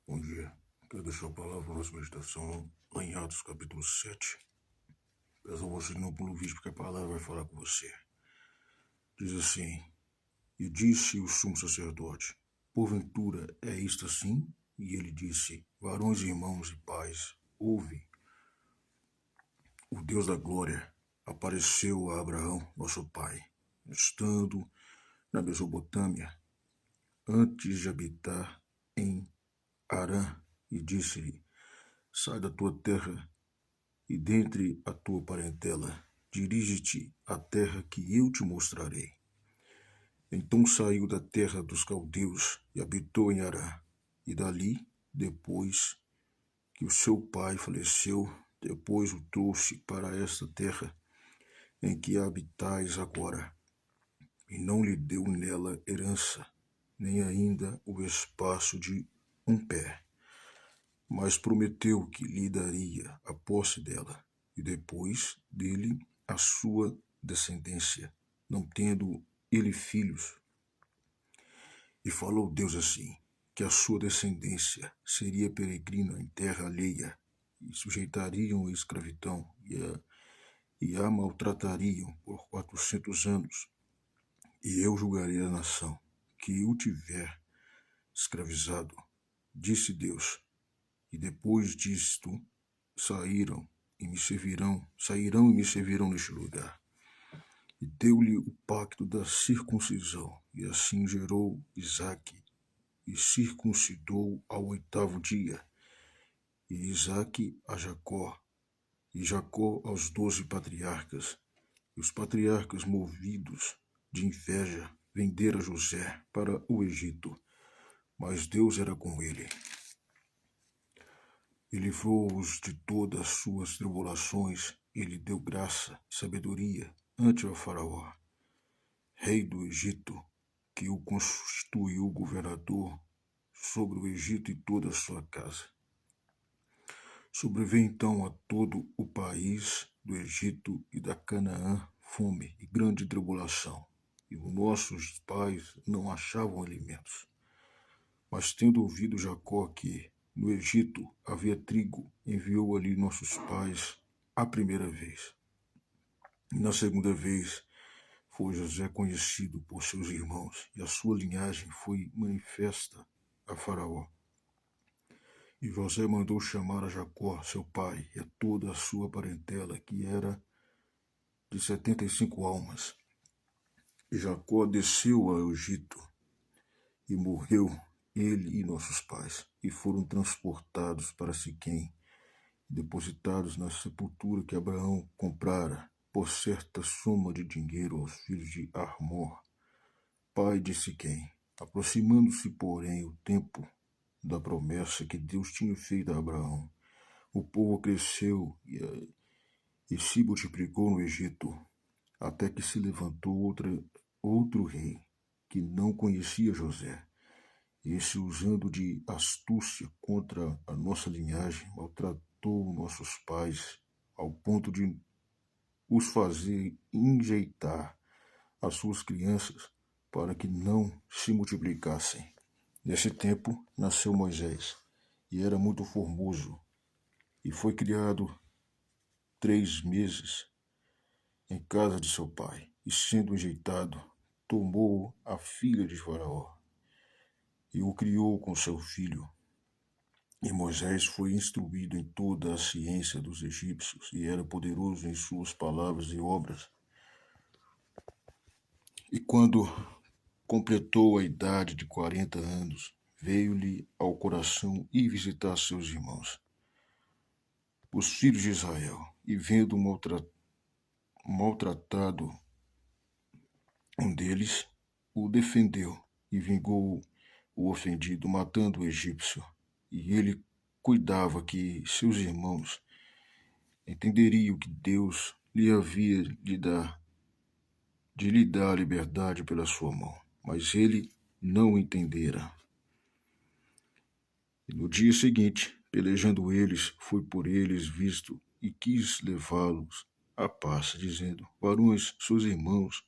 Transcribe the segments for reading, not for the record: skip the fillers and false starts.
Bom dia. Quero deixar a palavra para a nossa meditação lá em Atos capítulo 7. Peço a você que não pule o vídeo, porque a palavra vai falar com você. Diz assim: E disse o sumo sacerdote: Porventura é isto assim? E ele disse: Varões, irmãos e pais, ouve. O Deus da glória apareceu a Abraão, nosso pai, estando na Mesopotâmia, antes de habitar em Harã, e disse-lhe: Sai da tua terra e dentre a tua parentela, dirige-te à terra que eu te mostrarei. Então saiu da terra dos caldeus e habitou em Harã, e dali, depois que o seu pai faleceu, depois o trouxe para esta terra em que habitais agora, e não lhe deu nela herança, nem ainda o espaço de um pé, mas prometeu que lhe daria a posse dela, e depois dele a sua descendência, não tendo ele filhos. E falou Deus assim, que a sua descendência seria peregrina em terra alheia, e sujeitariam a escravidão, e a maltratariam por 400 anos. E eu julgarei a nação que o tiver escravizado, disse Deus. E depois disto sairão e me servirão neste lugar. E deu-lhe o pacto da circuncisão, e assim gerou Isaque, e circuncidou ao 8º dia, e Isaque a Jacó, e Jacó aos 12 patriarcas. E os patriarcas, movidos de inveja, venderam José para o Egito, mas Deus era com ele. E livrou-os de todas as suas tribulações, e lhe deu graça e sabedoria ante o Faraó, rei do Egito, que o constituiu governador sobre o Egito e toda a sua casa. Sobreveio então a todo o país do Egito e da Canaã fome e grande tribulação, e os nossos pais não achavam alimentos. Mas tendo ouvido Jacó que no Egito havia trigo, enviou ali nossos pais a primeira vez. E na segunda vez foi José conhecido por seus irmãos, e a sua linhagem foi manifesta a Faraó. E José mandou chamar a Jacó, seu pai, e a toda a sua parentela, que era de 75 almas. E Jacó desceu ao Egito, e morreu ele e nossos pais, e foram transportados para Siquém, depositados na sepultura que Abraão comprara por certa soma de dinheiro aos filhos de Armor, pai de Siquém. Aproximando-se, porém, o tempo da promessa que Deus tinha feito a Abraão, o povo cresceu e se multiplicou no Egito, até que se levantou outro rei, que não conhecia José. Esse, usando de astúcia contra a nossa linhagem, maltratou nossos pais ao ponto de os fazer enjeitar as suas crianças para que não se multiplicassem. Nesse tempo nasceu Moisés, e era muito formoso, e foi criado 3 meses em casa de seu pai, e sendo enjeitado, tomou a filha de Faraó, e o criou com seu filho. E Moisés foi instruído em toda a ciência dos egípcios, e era poderoso em suas palavras e obras. E quando completou a idade de 40 anos, veio-lhe ao coração ir visitar seus irmãos, os filhos de Israel, e vendo maltratado um deles, o defendeu e vingou o ofendido, matando o egípcio. E ele cuidava que seus irmãos entenderiam que Deus lhe havia de lhe dar liberdade pela sua mão. Mas ele não entendera. E no dia seguinte, pelejando eles, foi por eles visto e quis levá-los à paz, dizendo: Varões, seus irmãos,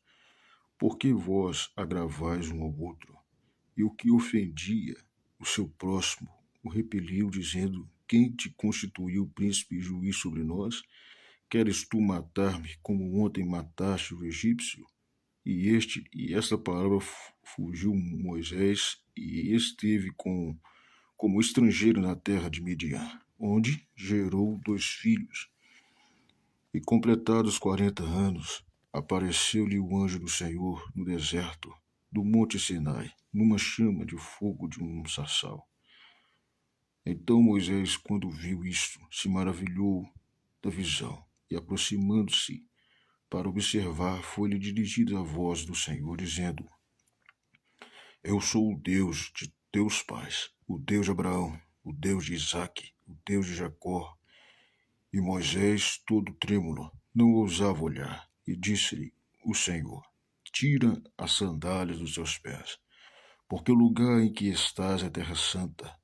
por que vós agravais um ao outro? E o que ofendia o seu próximo, o repeliu, dizendo: Quem te constituiu príncipe e juiz sobre nós? Queres tu matar-me como ontem mataste o egípcio? E esta palavra fugiu Moisés e esteve como estrangeiro na terra de Midian, onde gerou 2 filhos. E completados 40 anos, apareceu-lhe o anjo do Senhor no deserto do monte Sinai, numa chama de fogo de um sarçal. Então Moisés, quando viu isto, se maravilhou da visão, e aproximando-se para observar, foi-lhe dirigida a voz do Senhor, dizendo: Eu sou o Deus de teus pais, o Deus de Abraão, o Deus de Isaque, o Deus de Jacó. E Moisés, todo trêmulo, não ousava olhar, e disse-lhe o Senhor: Tira as sandálias dos teus pés, porque o lugar em que estás é terra santa.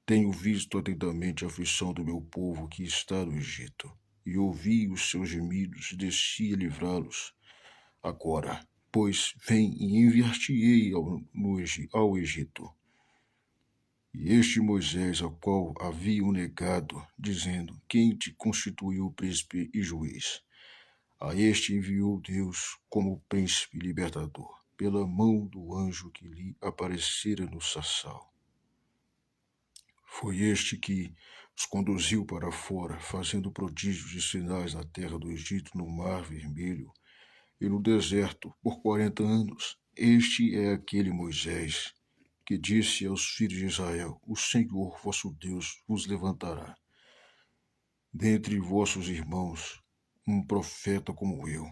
Tenho visto atentamente a aflição do meu povo que está no Egito, e ouvi os seus gemidos, e desci a livrá-los. Agora, pois, vem e enviar-te-ei ao Egito. E este Moisés, ao qual haviam negado, dizendo: Quem te constituiu príncipe e juiz? A este enviou Deus como príncipe libertador, pela mão do anjo que lhe aparecera no sarçal. Foi este que os conduziu para fora, fazendo prodígios e sinais na terra do Egito, no Mar Vermelho e no deserto, por 40 anos. Este é aquele Moisés que disse aos filhos de Israel: O Senhor vosso Deus vos levantará dentre vossos irmãos um profeta como eu.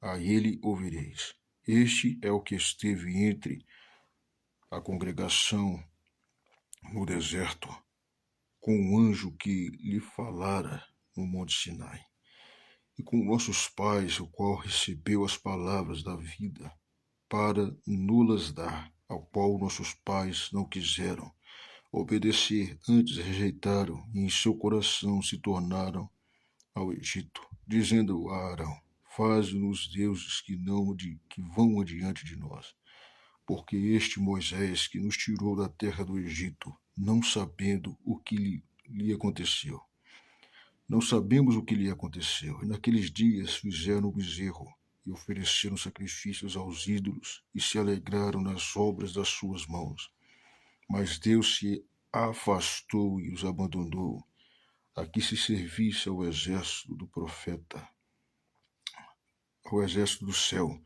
A ele ouvireis. Este é o que esteve entre a congregação no deserto, com o anjo que lhe falara no monte Sinai, e com nossos pais, o qual recebeu as palavras da vida para nulas dar, ao qual nossos pais não quiseram obedecer, antes rejeitaram, e em seu coração se tornaram ao Egito, dizendo a Arão: Faze-nos deuses que vão adiante de nós, porque este Moisés que nos tirou da terra do Egito, não sabendo o que lhe aconteceu. Não sabemos o que lhe aconteceu. E naqueles dias fizeram o bezerro e ofereceram sacrifícios aos ídolos e se alegraram nas obras das suas mãos. Mas Deus se afastou e os abandonou, a que se servisse ao exército do profeta, ao exército do céu,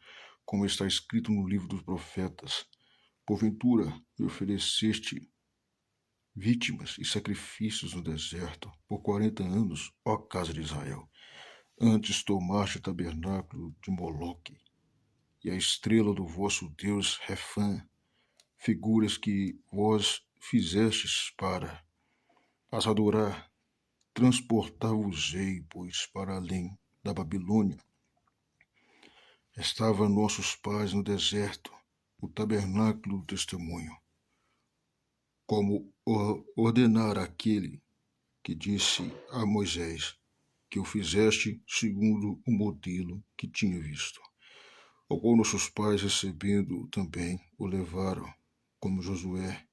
como está escrito no livro dos profetas. Porventura me ofereceste vítimas e sacrifícios no deserto por 40 anos, ó casa de Israel. Antes tomaste o tabernáculo de Moloque e a estrela do vosso Deus Refã, figuras que vós fizestes para as adorar. Transportar-vos-ei, pois, para além da Babilônia. Estavam nossos pais no deserto, o tabernáculo do testemunho, como ordenara aquele que disse a Moisés, que o fizeste segundo o modelo que tinha visto, ao qual nossos pais, recebendo também, o levaram, como Josué,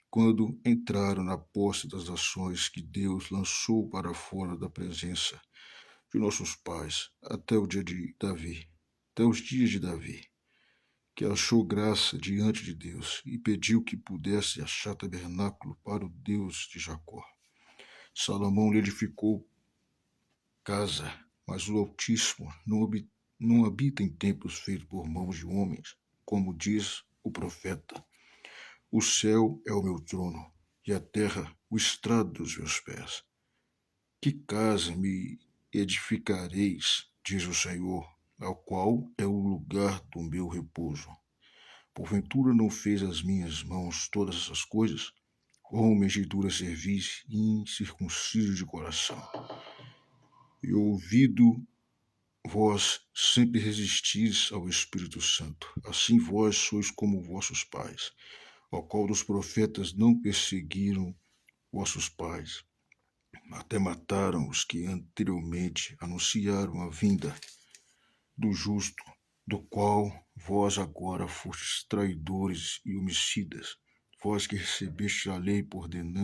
quando entraram na posse das nações que Deus lançou para fora da presença de nossos pais, até os dias de Davi, que achou graça diante de Deus e pediu que pudesse achar tabernáculo para o Deus de Jacó. Salomão lhe edificou casa, mas o Altíssimo não habita em templos feitos por mãos de homens, como diz o profeta. O céu é o meu trono, e a terra o estrado dos meus pés. Que casa me edificareis, diz o Senhor, ao qual é o lugar do meu repouso? Porventura não fez as minhas mãos todas essas coisas? Homens de dura serviço e incircuncisos de coração. E ouvido vós sempre resistis ao Espírito Santo. Assim vós sois como vossos pais, ao qual dos profetas não perseguiram vossos pais, até mataram os que anteriormente anunciaram a vinda do justo, do qual vós agora fostes traidores e homicidas, vós que recebeste a lei por ordenança